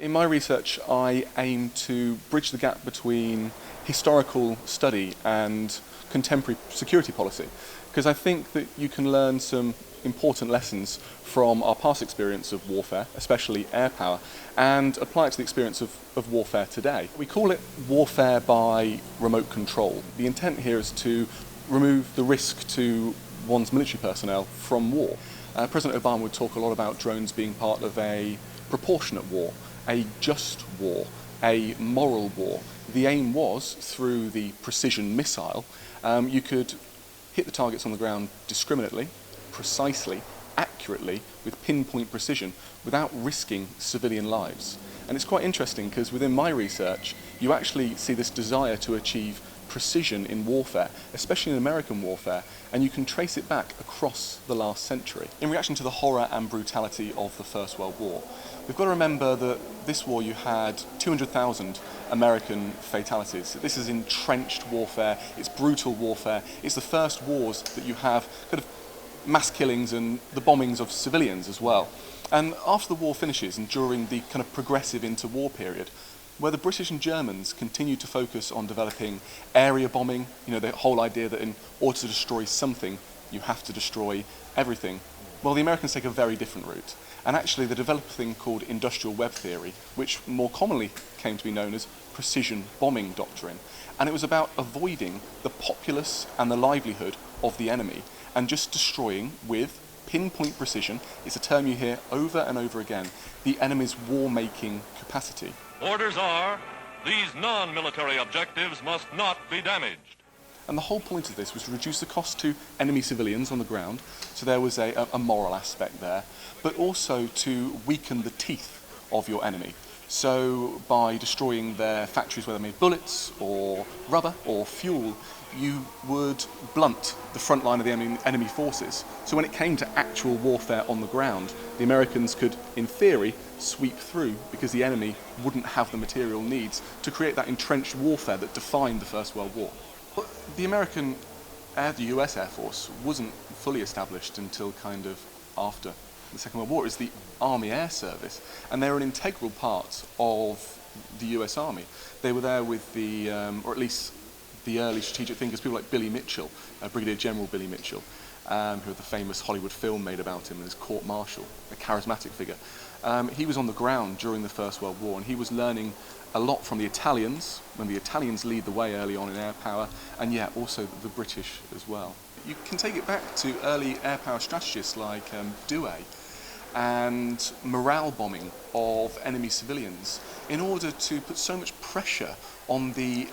In my research, I aim to bridge the gap between historical study and contemporary security policy, because I think that you can learn some important lessons from our past experience of warfare, especially air power, and apply it to the experience of warfare today. We call it warfare by remote control. The intent here is to remove the risk to one's military personnel from war. President Obama would talk a lot about drones being part of a proportionate war, a just war, a moral war. The aim was, through the precision missile, you could hit the targets on the ground discriminately, precisely, accurately, with pinpoint precision, without risking civilian lives. And it's quite interesting because within my research, you actually see this desire to achieve precision in warfare, especially in American warfare, and you can trace it back across the last century. In reaction to the horror and brutality of the First World War, we've got to remember that this war you had 200,000 American fatalities. This is entrenched warfare, it's brutal warfare, it's the first wars that you have kind of mass killings and the bombings of civilians as well. And after the war finishes and during the kind of progressive interwar period, where the British and Germans continued to focus on developing area bombing, the whole idea that in order to destroy something, you have to destroy everything. Well, the Americans take a very different route. And actually they developed a thing called industrial web theory, which more commonly came to be known as precision bombing doctrine. And it was about avoiding the populace and the livelihood of the enemy and just destroying with pinpoint precision, it's a term you hear over and over again, the enemy's war-making capacity. Orders are, these non-military objectives must not be damaged. And the whole point of this was to reduce the cost to enemy civilians on the ground, so there was a moral aspect there, but also to weaken the teeth of your enemy. So by destroying their factories where they made bullets or rubber or fuel, you would blunt the front line of the enemy forces. So when it came to actual warfare on the ground, the Americans could, in theory, sweep through because the enemy wouldn't have the material needs to create that entrenched warfare that defined the First World War. But the the US Air Force wasn't fully established until kind of after the Second World War. It was the Army Air Service, and they were an integral part of the US Army. They were there with the, or at least the early strategic thinkers, people like Billy Mitchell, Brigadier General Billy Mitchell, who had the famous Hollywood film made about him as court martial, a charismatic figure. He was on the ground during the First World War, and he was learning a lot from the Italians, when the Italians lead the way early on in air power, and also the British as well. You can take it back to early air power strategists like Douhet and morale bombing of enemy civilians in order to put so much pressure on the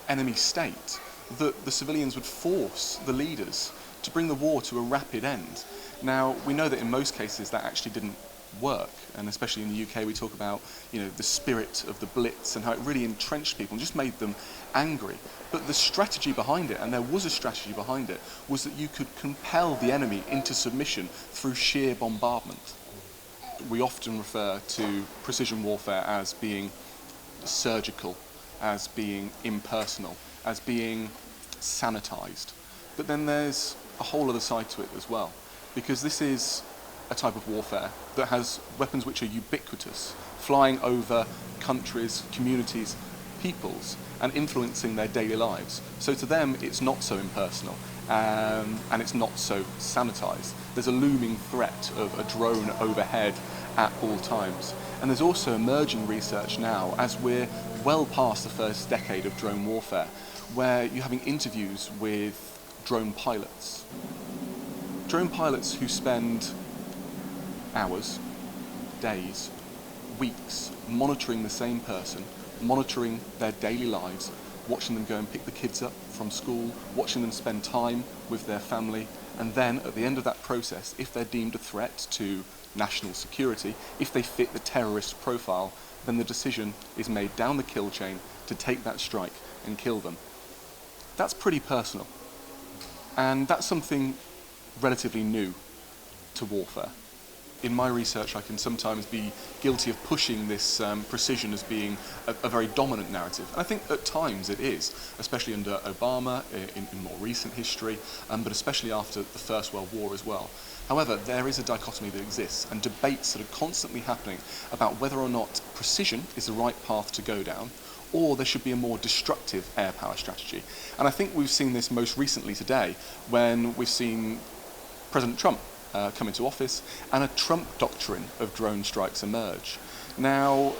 enemy state that the civilians would force the leaders to bring the war to a rapid end. Now, we know that in most cases that actually didn't work, and especially in the UK we talk about the spirit of the Blitz and how it really entrenched people and just made them angry. But the strategy behind it, and there was a strategy behind it, was that you could compel the enemy into submission through sheer bombardment. We often refer to precision warfare as being surgical, as being impersonal, as being sanitized. But then there's a whole other side to it as well, because this is a type of warfare that has weapons which are ubiquitous, flying over countries, communities, peoples, and influencing their daily lives. So to them, it's not so impersonal, and it's not so sanitized. There's a looming threat of a drone overhead at all times. And there's also emerging research now, as we're well past the first decade of drone warfare, where you're having interviews with drone pilots. Drone pilots who spend hours, days, weeks monitoring the same person, monitoring their daily lives, watching them go and pick the kids up from school, watching them spend time with their family, and then at the end of that process, if they're deemed a threat to national security, if they fit the terrorist profile, then the decision is made down the kill chain to take that strike and kill them. That's pretty personal, and that's something relatively new to warfare. In my research, I can sometimes be guilty of pushing this precision as being a very dominant narrative. And I think at times it is, especially under Obama, in more recent history, but especially after the First World War as well. However, there is a dichotomy that exists and debates that are constantly happening about whether or not precision is the right path to go down, or there should be a more destructive air power strategy. And I think we've seen this most recently today when we've seen President Trump come into office and a Trump doctrine of drone strikes emerge. Now,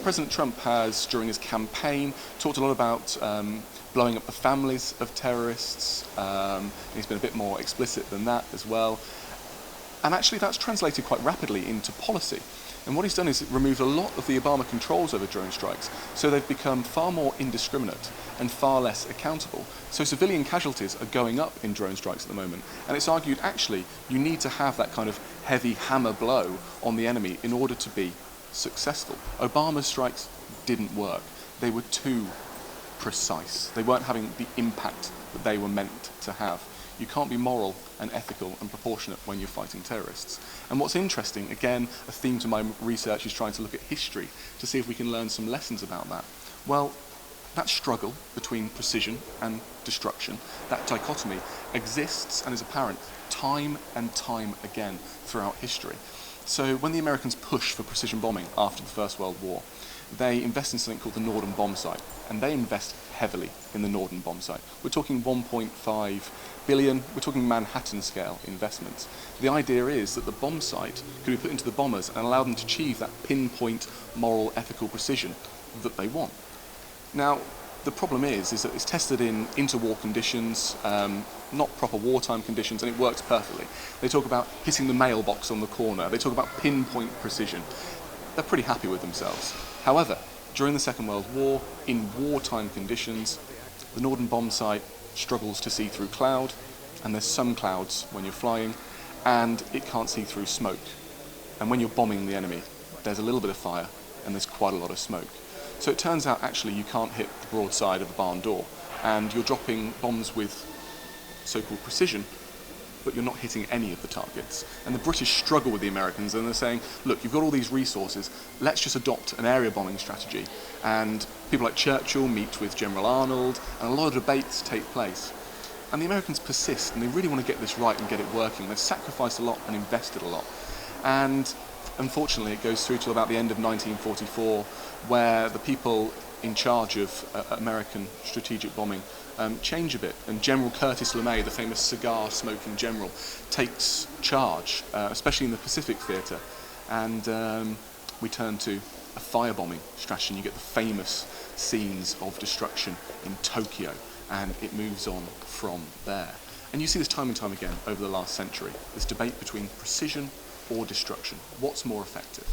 President Trump has, during his campaign, talked a lot about blowing up the families of terrorists. He's been a bit more explicit than that as well. And actually that's translated quite rapidly into policy. And what he's done is removed a lot of the Obama controls over drone strikes, so they've become far more indiscriminate and far less accountable. So civilian casualties are going up in drone strikes at the moment, and it's argued actually you need to have that kind of heavy hammer blow on the enemy in order to be successful. Obama's strikes didn't work. They were too precise. They weren't having the impact that they were meant to have. You can't be moral and ethical and proportionate when you're fighting terrorists. And what's interesting, again, a theme to my research is trying to look at history to see if we can learn some lessons about that. Well, that struggle between precision and destruction, that dichotomy, exists and is apparent time and time again throughout history. So when the Americans pushed for precision bombing after the First World War, they invest in something called the Norden bombsight, and they invest heavily in the Norden bombsight. We're talking 1.5 billion, we're talking Manhattan scale investments. The idea is that the bombsight could be put into the bombers and allow them to achieve that pinpoint moral, ethical precision that they want. Now, the problem is that it's tested in interwar conditions, not proper wartime conditions, and it works perfectly. They talk about hitting the mailbox on the corner, they talk about pinpoint precision. They're pretty happy with themselves. However, during the Second World War, in wartime conditions, the Norden bombsight struggles to see through cloud, and there's some clouds when you're flying, and it can't see through smoke. And when you're bombing the enemy, there's a little bit of fire, and there's quite a lot of smoke. So it turns out actually you can't hit the broadside of the barn door, and you're dropping bombs with so-called precision, but you're not hitting any of the targets. And the British struggle with the Americans, and they're saying, look, you've got all these resources, let's just adopt an area bombing strategy. And people like Churchill meet with General Arnold, and a lot of debates take place. And the Americans persist, and they really want to get this right and get it working. They've sacrificed a lot and invested a lot. And unfortunately, it goes through to about the end of 1944, where the people in charge of American strategic bombing change a bit, and General Curtis LeMay, the famous cigar-smoking general, takes charge, especially in the Pacific theatre, and we turn to a firebombing strategy, and you get the famous scenes of destruction in Tokyo, and it moves on from there. And you see this time and time again over the last century, this debate between precision or destruction. What's more effective?